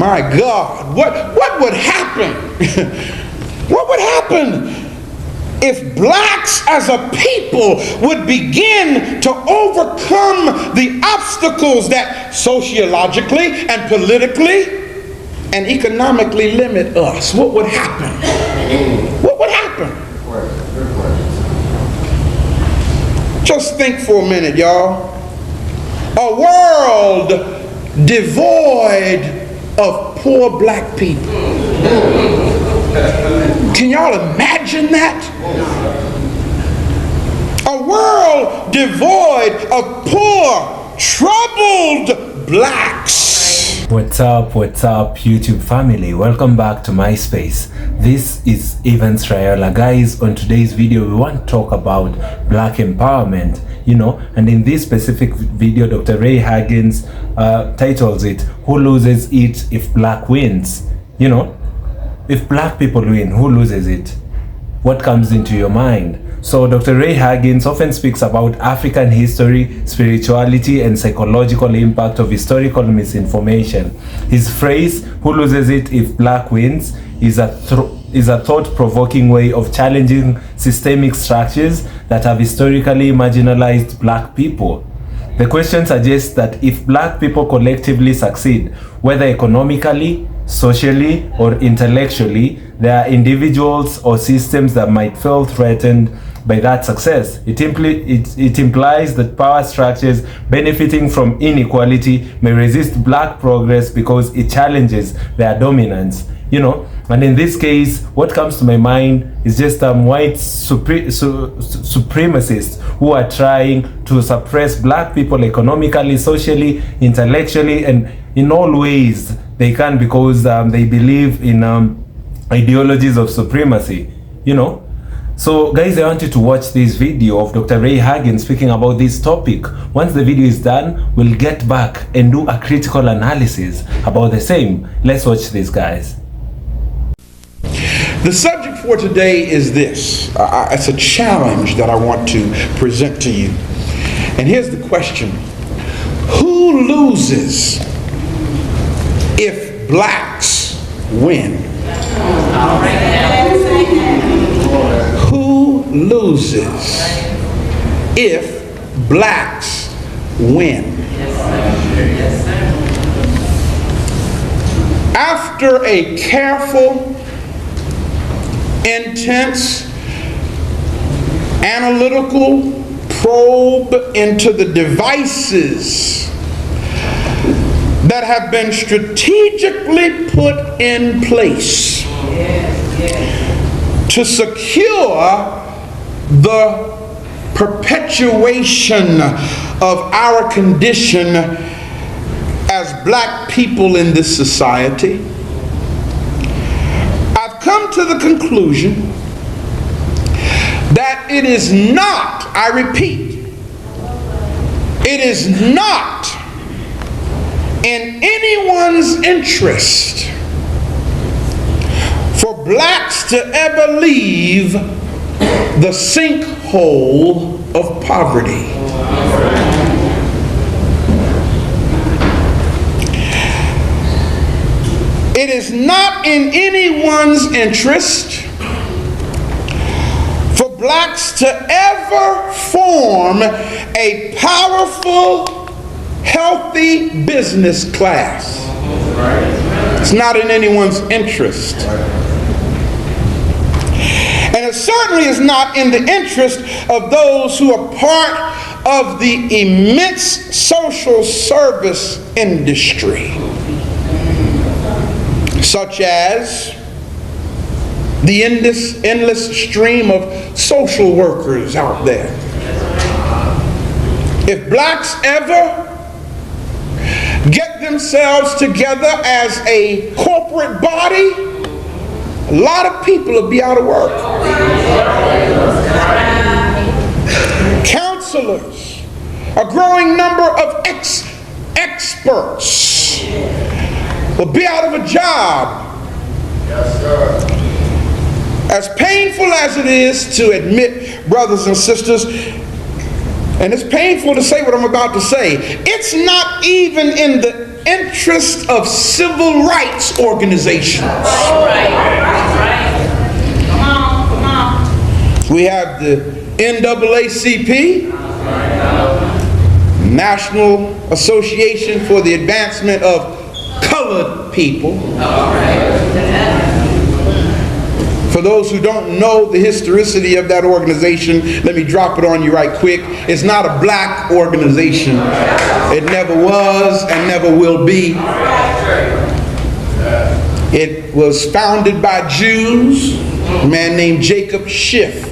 My God, what would happen? What would happen if blacks as a people would begin to overcome the obstacles that sociologically and politically and economically limit us? What would happen? What would happen? Just think for a minute, y'all. A world devoid of poor black people. Can y'all imagine that? A world devoid of poor, troubled blacks. What's up, YouTube family? Welcome back to my space. This is Evans Rayola. Guys, on today's video, we want to talk about black empowerment, and in this specific video, Dr. Ray Hagins titles it, "Who Loses It If Black Wins?" If black people win, who loses it? What comes into your mind? So Dr. Ray Hagins often speaks about African history, spirituality, and psychological impact of historical misinformation. His phrase, "Who loses it if black wins?" is a thought-provoking way of challenging systemic structures that have historically marginalized black people. The question suggests that if black people collectively succeed, whether economically, socially, or intellectually, there are individuals or systems that might feel threatened by that success. It implies that power structures benefiting from inequality may resist black progress because it challenges their dominance. And in this case, what comes to my mind is just white supremacists who are trying to suppress black people economically, socially, intellectually, and in all ways they can, because they believe in ideologies of supremacy, So guys, I want you to watch this video of Dr. Ray Hagins speaking about this topic. Once the video is done, we'll get back and do a critical analysis about the same. Let's watch this, guys. The subject for today is this. It's a challenge that I want to present to you. And here's the question. Who loses if blacks win? Who loses if blacks win? After a careful, intense, analytical probe into the devices that have been strategically put in place to secure the perpetuation of our condition as black people in this society, I've come to the conclusion that it is not, I repeat, it is not in anyone's interest for blacks to ever leave the sinkhole of poverty. It is not in anyone's interest for blacks to ever form a powerful, healthy business class. It's not in anyone's interest. And it certainly is not in the interest of those who are part of the immense social service industry, such as the endless stream of social workers out there. If blacks ever get themselves together as a corporate body, a lot of people will be out of work. Counselors, a growing number of experts will be out of a job. As painful as it is to admit, brothers and sisters, and it's painful to say what I'm about to say, it's not even in the interest of civil rights organizations. Come on. We have the NAACP, National Association for the Advancement of Colored People. For those who don't know the historicity of that organization, let me drop it on you right quick. It's not a black organization. It never was and never will be. It was founded by Jews, a man named Jacob Schiff,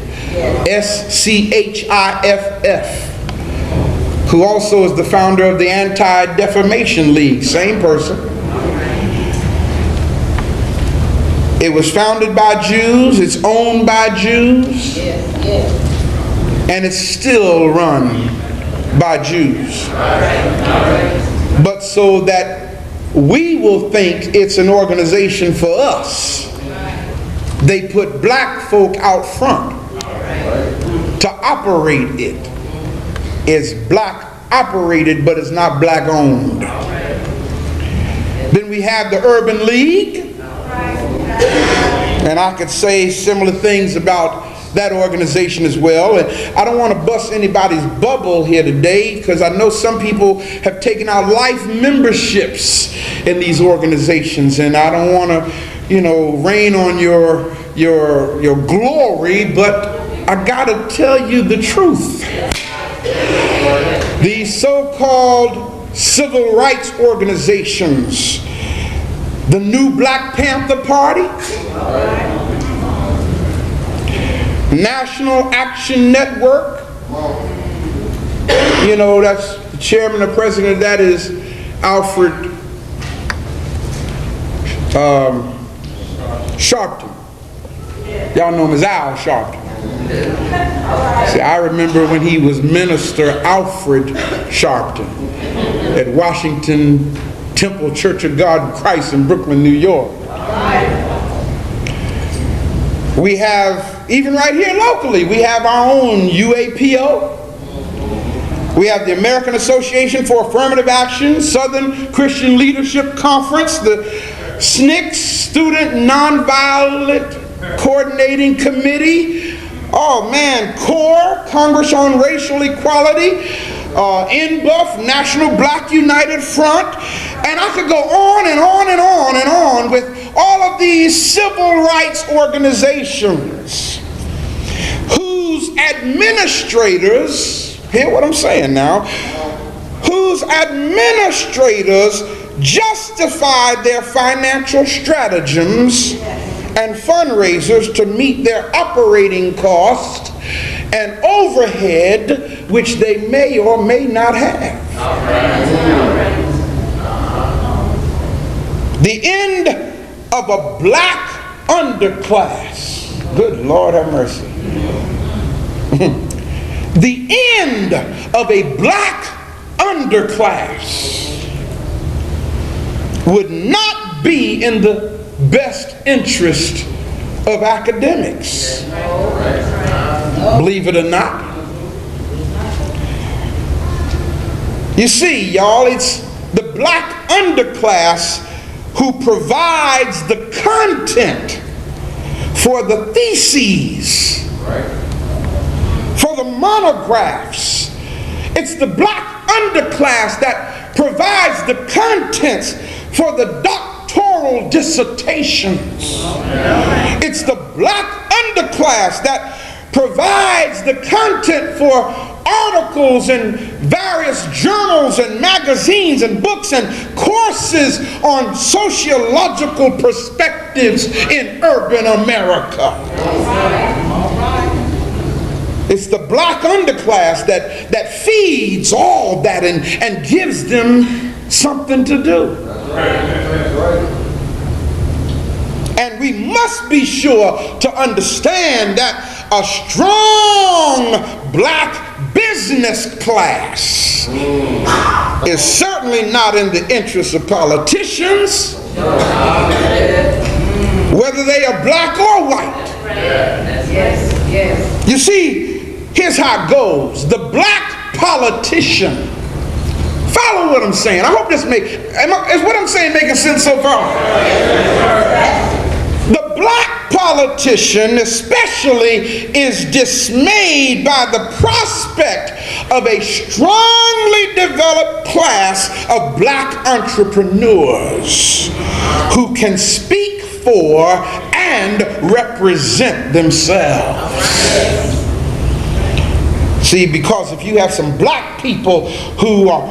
Schiff, who also is the founder of the Anti-Defamation League, same person. It was founded by Jews, it's owned by Jews, and it's still run by Jews. But so that we will think it's an organization for us, they put black folk out front to operate it. It's black operated, but it's not black owned. Then we have the Urban League. And I could say similar things about that organization as well. And I don't want to bust anybody's bubble here today, because I know some people have taken out life memberships in these organizations, and I don't want to, rain on your glory, but I got to tell you the truth. These so-called civil rights organizations, the new Black Panther Party, National Action Network, that's the chairman or president of that is Alfred Sharpton. Y'all know him as Al Sharpton. See, I remember when he was Minister Alfred Sharpton at Washington Temple Church of God in Christ in Brooklyn, New York. We have, even right here locally, we have our own UAPO. We have the American Association for Affirmative Action, Southern Christian Leadership Conference, the SNCC, Student Nonviolent Coordinating Committee, CORE, Congress on Racial Equality, NBUF, National Black United Front, and I could go on and on and on and on with all of these civil rights organizations whose administrators, hear what I'm saying now, whose administrators justify their financial stratagems and fundraisers to meet their operating costs and overhead, which they may or may not have. The end of a black underclass. Good Lord have mercy. The end of a black underclass would not be in the best interest of academics. Believe it or not. You see, y'all, it's the black underclass who provides the content for the theses, for the monographs. It's the black underclass that provides the contents for the doctoral dissertations. It's the black underclass that provides the content for articles in various journals and magazines and books and courses on sociological perspectives in urban America. It's the black underclass that feeds all that and gives them something to do. And we must be sure to understand that a strong black business class is certainly not in the interest of politicians, whether they are black or white. You see, here's how it goes. The black politician. Follow what I'm saying. I hope this is what I'm saying making sense so far. The black politician especially is dismayed by the prospect of a strongly developed class of black entrepreneurs who can speak for and represent themselves. See, because if you have some black people who are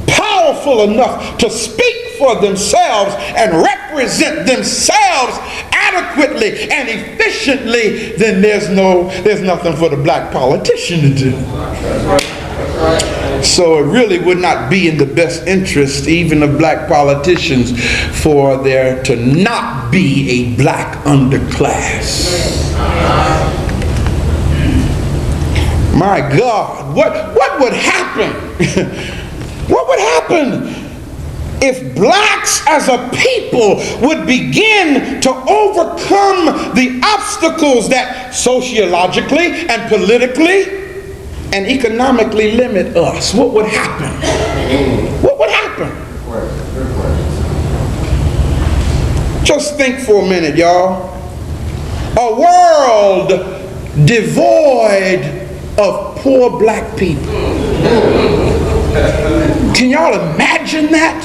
powerful enough to speak for themselves and represent themselves adequately and efficiently, then there's nothing for the black politician to do. So it really would not be in the best interest even of black politicians for there to not be a black underclass. My God, what would happen? What would happen if blacks as a people would begin to overcome the obstacles that sociologically and politically and economically limit us? What would happen? What would happen? Just think for a minute, y'all. A world devoid of poor black people. Can y'all imagine that?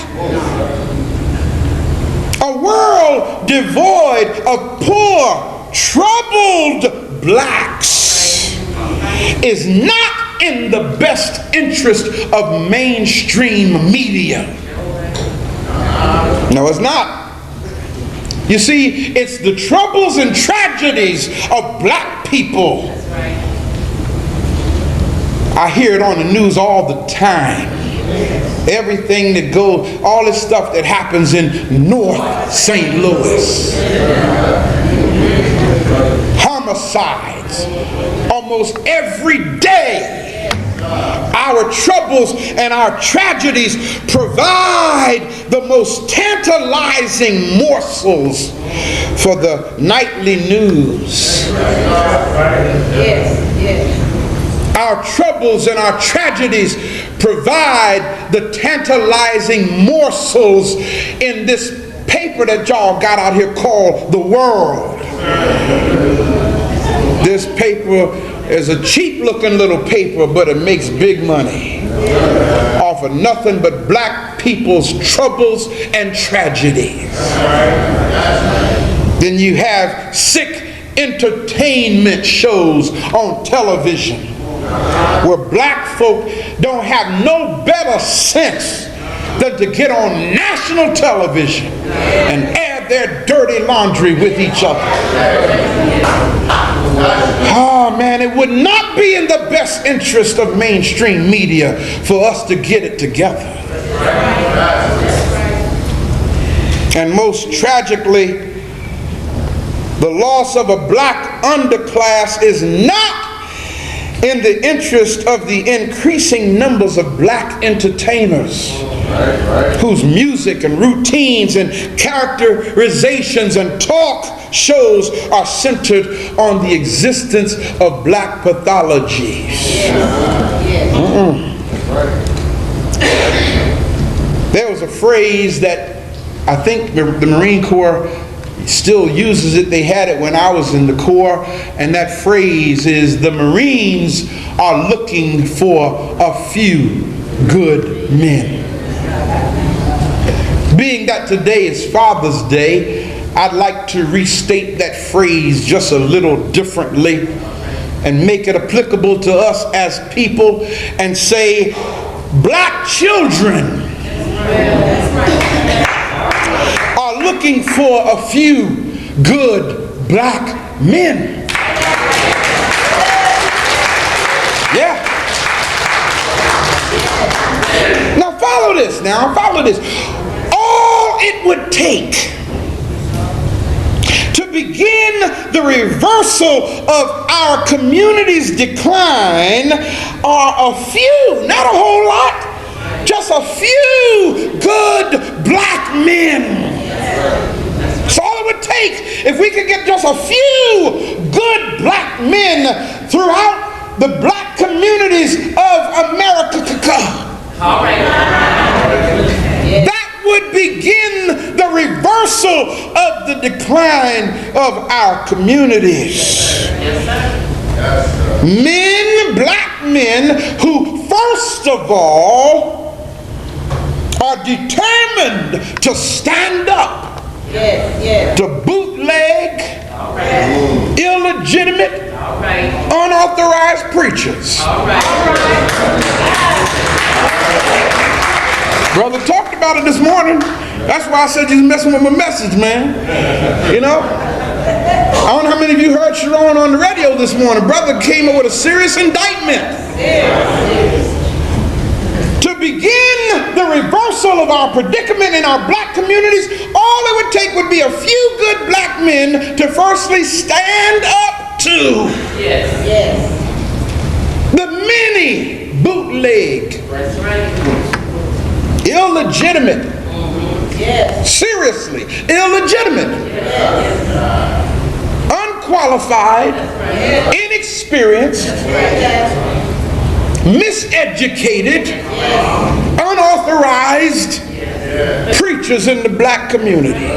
A world devoid of poor, troubled blacks is not in the best interest of mainstream media. No, it's not. You see, it's the troubles and tragedies of black people. I hear it on the news all the time. Everything that goes, all this stuff that happens in North St. Louis. Homicides almost every day. Our troubles and our tragedies provide the most tantalizing morsels for the nightly news. Yes, yes. Our troubles and our tragedies provide the tantalizing morsels in this paper that y'all got out here called The World. This paper is a cheap looking little paper, but it makes big money off of nothing but black people's troubles and tragedies. Then you have sick entertainment shows on television where black folk don't have no better sense than to get on national television and air their dirty laundry with each other. Oh man, it would not be in the best interest of mainstream media for us to get it together. And most tragically, the loss of a black underclass is not in the interest of the increasing numbers of black entertainers whose music and routines and characterizations and talk shows are centered on the existence of black pathologies. There was a phrase that I think the Marine Corps still uses it. They had it when I was in the Corps, and that phrase is, the Marines are looking for a few good men. Being that today is Father's Day, I'd like to restate that phrase just a little differently and make it applicable to us as people and say, black children are looking for a few good black men. Yeah. Now follow this. All it would take to begin the reversal of our community's decline are a few, not a whole lot, just a few good black men. That's all it would take. If we could get just a few good black men throughout the black communities of America. All right. That would begin the reversal of the decline of our communities. Yes, sir. Men, black men, who first of all are determined to stand up to bootleg, illegitimate, unauthorized preachers. Brother talked about it this morning. That's why I said you're messing with my message, man. You know? I don't know how many of you heard Sharon on the radio this morning. Brother came up with a serious indictment. To begin the reversal of our predicament in our black communities, all it would take would be a few good black men to firstly stand up to the many bootleg, illegitimate, seriously illegitimate, unqualified, inexperienced, miseducated, unauthorized preachers in the black community.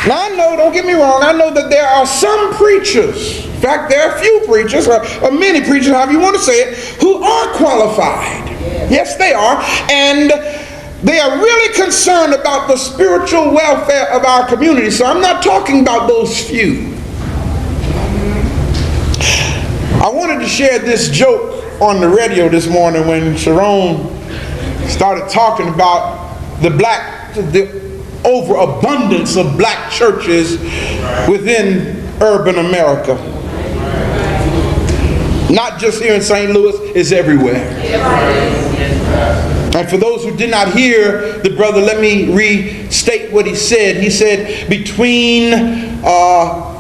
Now I know, don't get me wrong, I know that there are some preachers, in fact there are a few preachers, or many preachers, however you want to say it, who are qualified. Yes, they are. And they are really concerned about the spiritual welfare of our community. So I'm not talking about those few. I wanted to share this joke on the radio this morning when Sharon started talking about the overabundance of black churches within urban America. Not just here in St. Louis, it's everywhere. And for those who did not hear the brother, let me restate what he said. He said between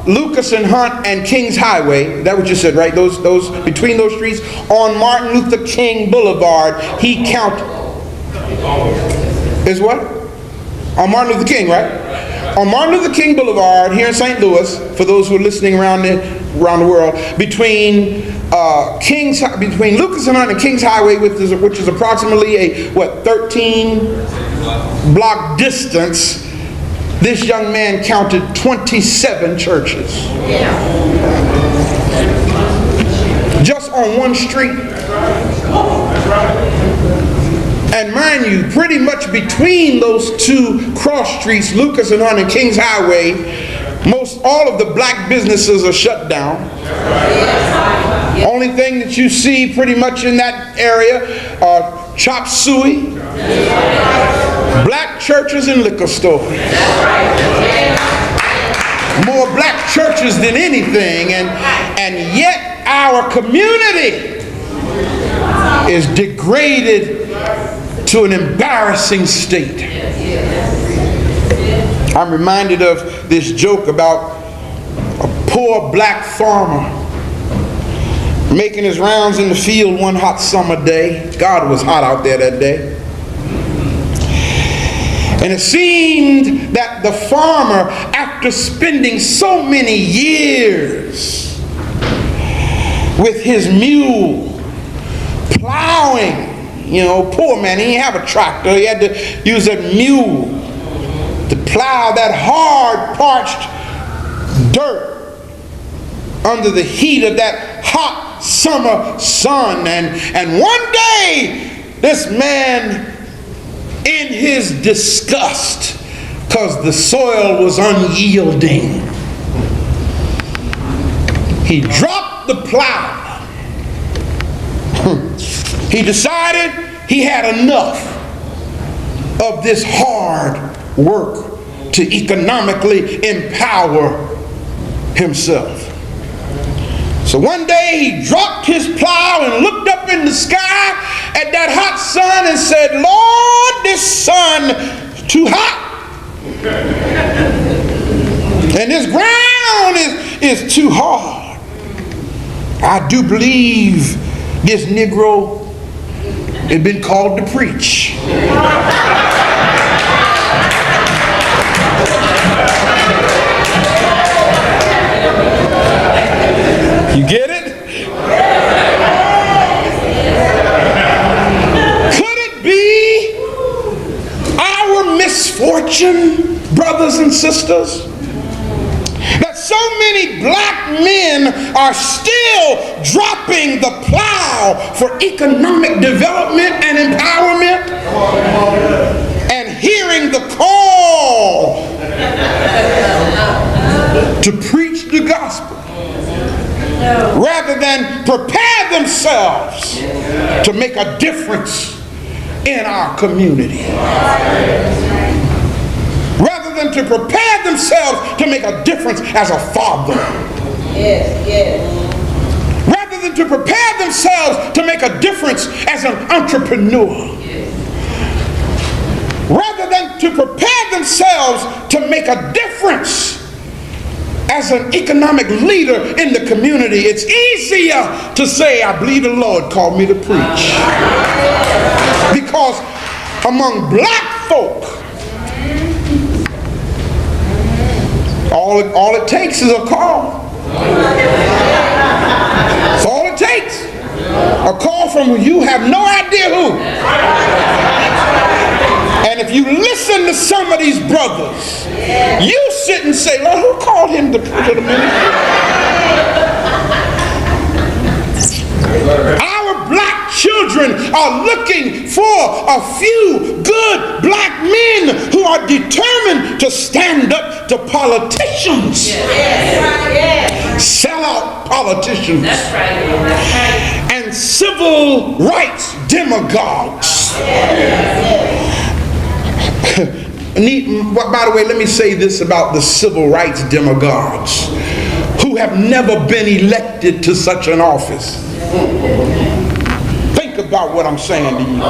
Lucas and Hunt and Kings Highway, is that what you said, right? Those between those streets on Martin Luther King Boulevard, he counted. Is what? On Martin Luther King, right? On Martin Luther King Boulevard here in St. Louis, for those who are listening around the world, between Lucas and Hunt and Kings Highway, which is approximately a 13 block distance, this young man counted 27 churches. Just on one street. And mind you, pretty much between those two cross streets, Lucas and Hunt and Kings Highway, most all of the black businesses are shut down. Only thing that you see pretty much in that area are chop suey, black churches and liquor stores. More black churches than anything, and yet our community is degraded to an embarrassing state. I'm reminded of this joke about a poor black farmer making his rounds in the field one hot summer day. God, was hot out there that day. And it seemed that the farmer, after spending so many years with his mule, plowing, poor man, he didn't have a tractor, he had to use a mule to plow that hard, parched dirt under the heat of that hot summer sun. And one day, this man, in his disgust, because the soil was unyielding, he dropped the plow. He decided he had enough of this hard work to economically empower himself. So one day he dropped his plow and looked up in the sky at that hot sun and said, "Lord, this sun is too hot. And this ground is too hard. I do believe this Negro had been called to preach." misfortune, brothers and sisters, that so many black men are still dropping the plow for economic development and empowerment and hearing the call to preach the gospel rather than prepare themselves to make a difference in our community. Rather than to prepare themselves to make a difference as a father. Rather than to prepare themselves to make a difference as an entrepreneur. Rather than to prepare themselves to make a difference as an economic leader in the community. It's easier to say, I believe the Lord called me to preach. Because among black folk, all it takes is a call. That's all it takes. A call from you have no idea who. And if you listen to some of these brothers, you sit and say, Lord, who called him to preach the ministry? Our black children are looking for a few good black men who are determined to stand up to politicians. Sellout politicians. That's right. And civil rights demagogues. By the way, let me say this about the civil rights demagogues who have never been elected to such an office. Think about what I'm saying to you.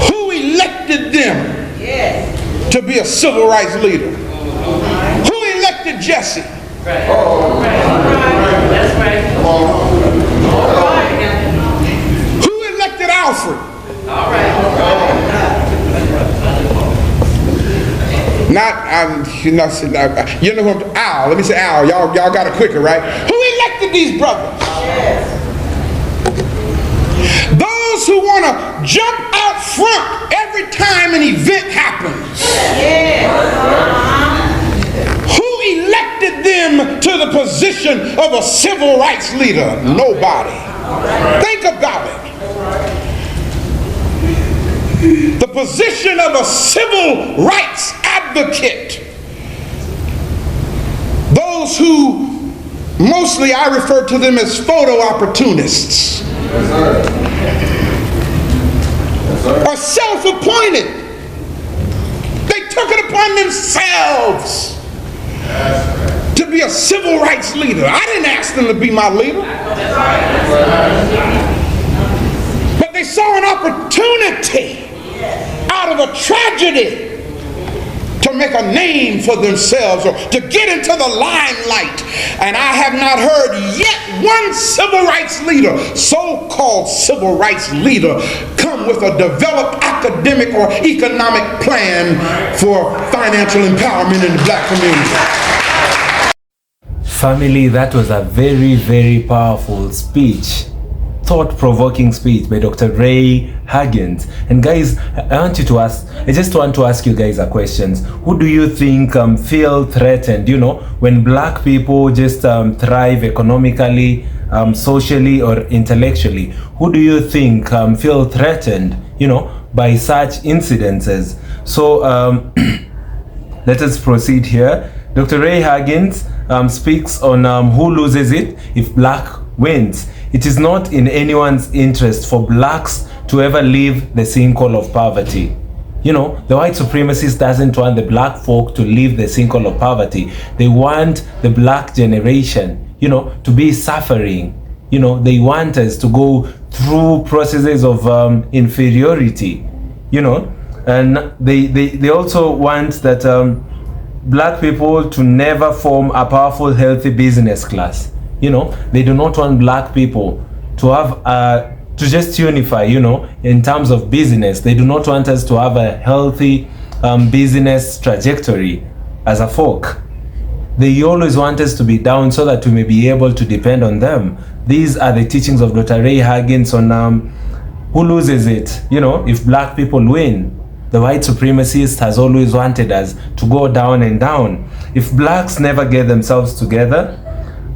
Who elected them to be a civil rights leader? Who elected Jesse? That's right. Who elected Alfred? All right. You know who I'm, Al. Let me say Al. Y'all got it quicker, right? Who elected these brothers? Those who want to jump out front every time an event happens. Who elected them to the position of a civil rights leader? Nobody. Think about it. The position of a civil rights advocate. Those who, mostly I refer to them as photo opportunists, are self-appointed. They took it upon themselves to be a civil rights leader. I didn't ask them to be my leader. But they saw an opportunity out of a tragedy to make a name for themselves or to get into the limelight. And I have not heard yet one civil rights leader, so-called civil rights leader, come with a developed academic or economic plan for financial empowerment in the black community. Family, that was a very, very powerful speech. Thought-provoking speech by Dr. Ray Hagins. And guys, I just want to ask you guys a question. Who do you think feel threatened, when black people just thrive economically, socially, or intellectually? Who do you think feel threatened, by such incidences? So let us proceed here. Dr. Ray Hagins speaks on who loses it if black wins. It is not in anyone's interest for blacks to ever leave the sinkhole of poverty. The white supremacist doesn't want the black folk to leave the sinkhole of poverty. They want the black generation, to be suffering. They want us to go through processes of inferiority, and they also want that black people to never form a powerful, healthy business class. They do not want black people to have to just unify, in terms of business. They do not want us to have a healthy business trajectory as a folk. They always want us to be down so that we may be able to depend on them. These are the teachings of Dr. Ray Hagins on who loses it, if black people win. the white supremacist has always wanted us to go down and down. If blacks never get themselves together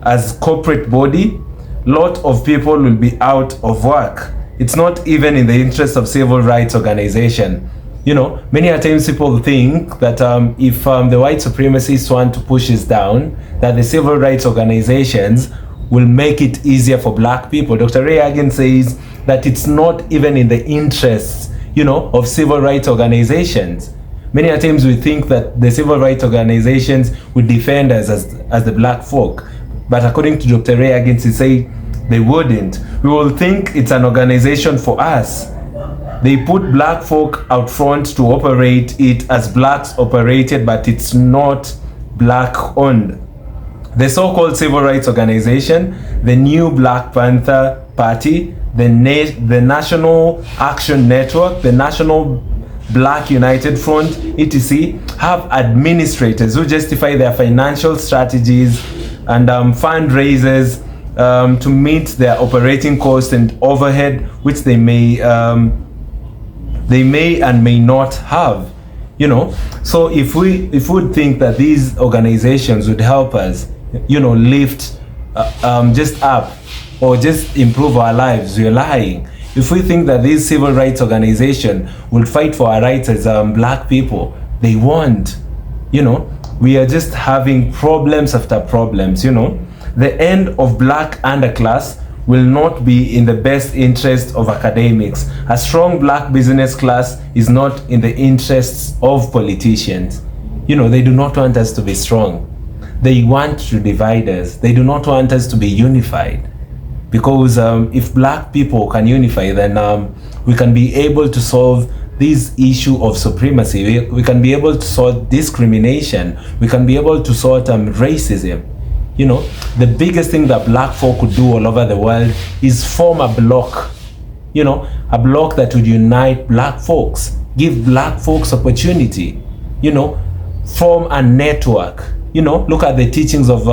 as corporate body, lot of people will be out of work. It's not even in the interest of civil rights organization. Many a times people think that if the white supremacists want to push this down, that the civil rights organizations will make it easier for black people. Dr. Ray Hagins says that it's not even in the interests, of civil rights organizations. Many a times we think that the civil rights organizations would defend us as the black folk. But according to Dr. Ray Hagins, he say they wouldn't. We will think it's an organization for us. They put black folk out front to operate it as blacks operated, but it's not black owned. The so-called civil rights organization, the New Black Panther Party, the National Action Network, the National Black United Front, etc., have administrators who justify their financial strategies and fundraisers to meet their operating costs and overhead, which they may and may not have. So if we would think that these organizations would help us, lift just up or just improve our lives, we're lying. If we think that these civil rights organizations will fight for our rights as black people, they won't. We are just having problems after problems. The end of black underclass will not be in the best interest of academics. A strong black business class is not in the interests of politicians. They do not want us to be strong. They want to divide us. They do not want us to be unified. Because if black people can unify, then we can be able to solve this issue of supremacy. We can be able to solve discrimination. We can be able to sort racism. The biggest thing that black folk could do all over the world is form a bloc. A bloc that would unite black folks, give black folks opportunity, form a network. Look at the teachings of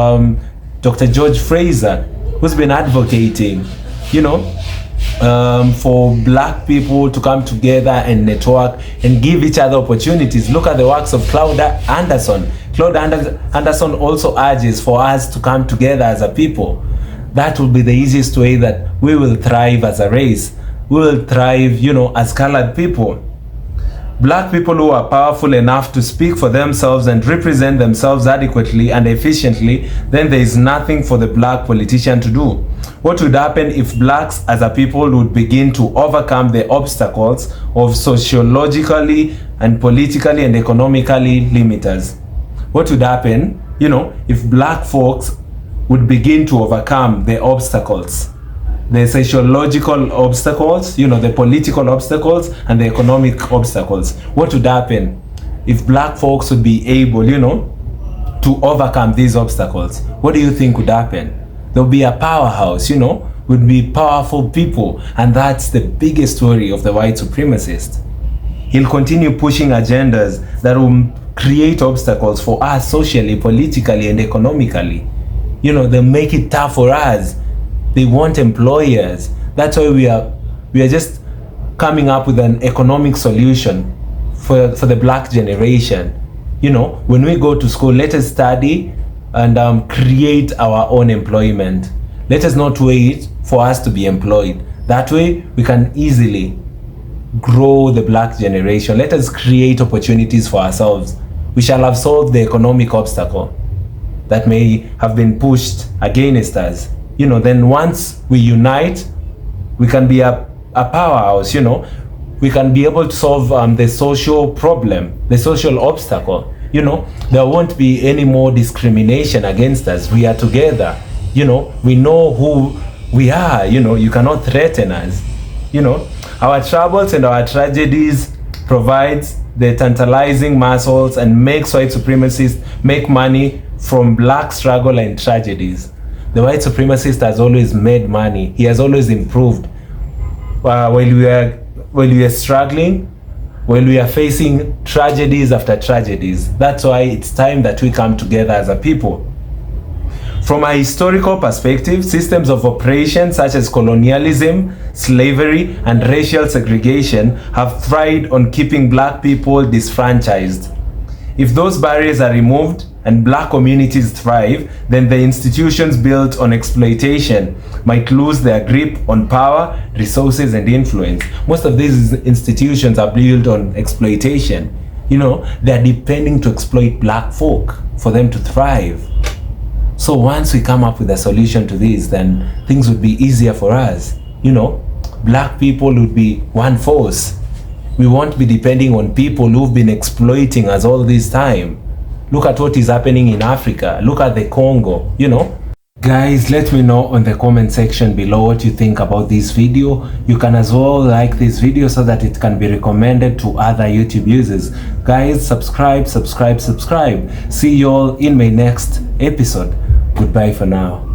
Dr. George Fraser, who's been advocating, for black people to come together and network and give each other opportunities. Look at the works of Claude Anderson. Claude Anderson also urges for us to come together as a people. That will be the easiest way that we will thrive as a race. We will thrive, as colored people. Black people who are powerful enough to speak for themselves and represent themselves adequately and efficiently, then there is nothing for the black politician to do. What would happen if blacks as a people would begin to overcome the obstacles of sociologically and politically and economically limiters? What would happen, if black folks would begin to overcome the obstacles? The sociological obstacles, the political obstacles and the economic obstacles. What would happen if black folks would be able, to overcome these obstacles? What do you think would happen? There'll be a powerhouse, would be powerful people, and that's the biggest story of the white supremacist. He'll continue pushing agendas that will create obstacles for us socially, politically, and economically. They'll make it tough for us. They want employers. That's why we are just coming up with an economic solution for the black generation. When we go to school, let us study and create our own employment. Let us not wait for us to be employed. That way we can easily grow the black generation. Let us create opportunities for ourselves. We shall have solved the economic obstacle that may have been pushed against us. Then once we unite, we can be a powerhouse. We can be able to solve the social problem, the social obstacle. There won't be any more discrimination against us. We are together. We know who we are. You cannot threaten us. Our troubles and our tragedies provides the tantalizing muscles and makes white supremacists make money from black struggle and tragedies. The white supremacist has always made money. He has always improved. While we are struggling, while we are facing tragedies after tragedies. That's why it's time that we come together as a people. From a historical perspective, systems of oppression such as colonialism, slavery, and racial segregation have thrived on keeping black people disfranchised. If those barriers are removed and black communities thrive, then the institutions built on exploitation might lose their grip on power, resources, and influence. Most of these institutions are built on exploitation. You know, they're depending to exploit black folk for them to thrive. So once we come up with a solution to this, then things would be easier for us. You know, black people would be one force. We won't be depending on people who've been exploiting us all this time. Look at what is happening in Africa. Look at the Congo, you know. Guys, let me know on the comment section below what you think about this video. You can as well like this video so that it can be recommended to other YouTube users. Guys, subscribe. See you all in my next episode. Goodbye for now.